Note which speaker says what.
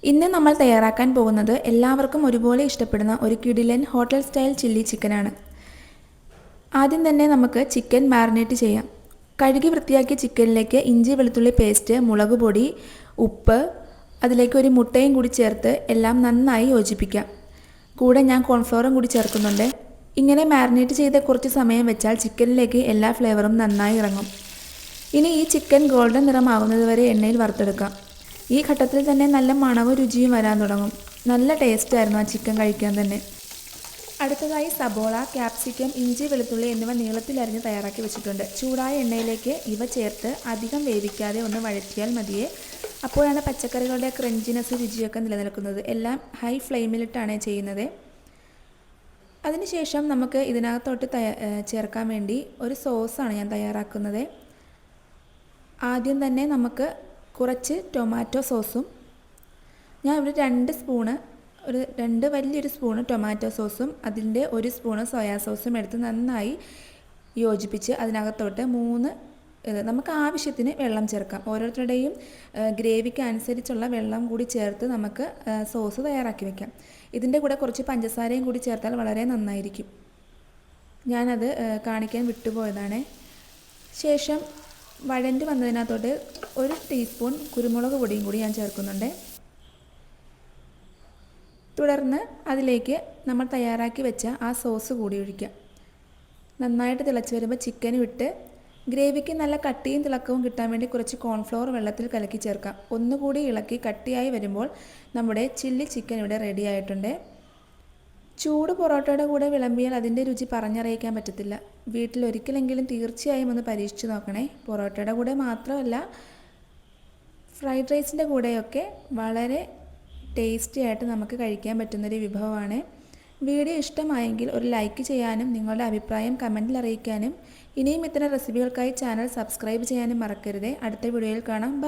Speaker 1: ഇന്ന് നമ്മൾ തയ്യാറാക്കാൻ പോകുന്നത് എല്ലാവർക്കും ഒരുപോലെ ഇഷ്ടപ്പെടുന്ന ഒരു കിടിലൻ ഹോട്ടൽ സ്റ്റൈൽ ചില്ലി ചിക്കനാണ്. ആദ്യം തന്നെ നമുക്ക് ചിക്കൻ മാരിനേറ്റ് ചെയ്യാം. കഴുകി വൃത്തിയാക്കിയ ചിക്കനിലേക്ക് ഇഞ്ചി വെളുത്തുള്ളി പേസ്റ്റ്, മുളക് പൊടി, ഉപ്പ്, അതിലേക്ക് ഒരു മുട്ടയും കൂടി ചേർത്ത് എല്ലാം നന്നായി യോജിപ്പിക്കാം. കൂടെ ഞാൻ കോൺഫ്ലവറും കൂടി ചേർക്കുന്നുണ്ട്. ഇങ്ങനെ മാരിനേറ്റ് ചെയ്ത് കുറച്ച് സമയം വെച്ചാൽ ചിക്കനിലേക്ക് എല്ലാ ഫ്ലേവറും നന്നായി ഇറങ്ങും. ഇനി ഈ ചിക്കൻ ഗോൾഡൻ നിറമാകുന്നത് വരെ എണ്ണയിൽ വറുത്തെടുക്കാം. ഈ ഘട്ടത്തിൽ തന്നെ നല്ല മണവും രുചിയും വരാൻ തുടങ്ങും. നല്ല ടേസ്റ്റായിരുന്നു ആ ചിക്കൻ കഴിക്കാൻ തന്നെ. അടുത്തതായി സബോള, ക്യാപ്സിക്കം, ഇഞ്ചി വെളുത്തുള്ളി എന്നിവ നീളത്തിലരിഞ്ഞ് തയ്യാറാക്കി വെച്ചിട്ടുണ്ട്. ചൂടായ എണ്ണയിലേക്ക് ഇവ ചേർത്ത് അധികം വേവിക്കാതെ ഒന്ന് വഴറ്റിയാൽ മതിയേ. അപ്പോഴാണ് പച്ചക്കറികളുടെ ക്രഞ്ചിനെസ് രുചിയൊക്കെ നിലനിൽക്കുന്നത്. എല്ലാം ഹൈ ഫ്ലെയിമിലിട്ടാണ് ചെയ്യുന്നത്. അതിനുശേഷം നമുക്ക് ഇതിനകത്തോട്ട് ചേർക്കാൻ വേണ്ടി ഒരു സോസാണ് ഞാൻ തയ്യാറാക്കുന്നത്. ആദ്യം തന്നെ നമുക്ക് കുറച്ച് ടൊമാറ്റോ സോസും, ഞാൻ ഇവിടെ 2 സ്പൂണ്, വലിയൊരു സ്പൂണ് ടൊമാറ്റോ സോസും അതിൻ്റെ 1 സ്പൂണ് സോയാ സോസും എടുത്ത് നന്നായി യോജിപ്പിച്ച് അതിനകത്തോട്ട് 3 നമുക്ക് ആവശ്യത്തിന് വെള്ളം ചേർക്കാം. ഓരോരുത്തരുടെയും ഗ്രേവിക്ക് അനുസരിച്ചുള്ള വെള്ളം കൂടി ചേർത്ത് നമുക്ക് സോസ് തയ്യാറാക്കി വയ്ക്കാം. ഇതിൻ്റെ കൂടെ കുറച്ച് പഞ്ചസാരയും കൂടി ചേർത്താൽ വളരെ നന്നായിരിക്കും. ഞാനത് കാണിക്കാൻ വിട്ടുപോയതാണ്. ശേഷം വഴണ്ട് വന്നതിനകത്തോട്ട് 1 ടീസ്പൂൺ കുരുമുളക് പൊടിയും കൂടി ഞാൻ ചേർക്കുന്നുണ്ട്. തുടർന്ന് അതിലേക്ക് നമ്മൾ തയ്യാറാക്കി വെച്ച ആ സോസ് കൂടി ഒഴിക്കാം. നന്നായിട്ട് തിളച്ച് വരുമ്പോൾ ചിക്കനും ഇട്ട് ഗ്രേവിക്ക് നല്ല കട്ടിയും തിളക്കവും കിട്ടാൻ വേണ്ടി കുറച്ച് കോൺഫ്ലവർ വെള്ളത്തിൽ കലക്കി ചേർക്കാം. ഒന്നുകൂടി ഇളക്കി കട്ടിയായി വരുമ്പോൾ നമ്മുടെ ചില്ലി ചിക്കൻ ഇവിടെ റെഡി ആയിട്ടുണ്ട്. ചൂട് പൊറോട്ടയുടെ കൂടെ വിളമ്പിയാൽ അതിൻ്റെ രുചി പറഞ്ഞറിയിക്കാൻ പറ്റത്തില്ല. വീട്ടിലൊരിക്കലെങ്കിലും തീർച്ചയായും ഒന്ന് പരീക്ഷിച്ച് നോക്കണേ. പൊറോട്ടയുടെ കൂടെ മാത്രമല്ല, ഫ്രൈഡ് റൈസിൻ്റെ കൂടെയൊക്കെ വളരെ ടേസ്റ്റി ആയിട്ട് നമുക്ക് കഴിക്കാൻ പറ്റുന്നൊരു വിഭവമാണ്. വീഡിയോ ഇഷ്ടമായെങ്കിൽ ഒരു ലൈക്ക് ചെയ്യാനും നിങ്ങളുടെ അഭിപ്രായം കമൻറ്റിൽ അറിയിക്കാനും ഇനിയും ഇത്തരം റെസിപ്പികൾക്കായി ചാനൽ സബ്സ്ക്രൈബ് ചെയ്യാനും മറക്കരുത്. അടുത്ത വീഡിയോയിൽ കാണാം. ബൈ.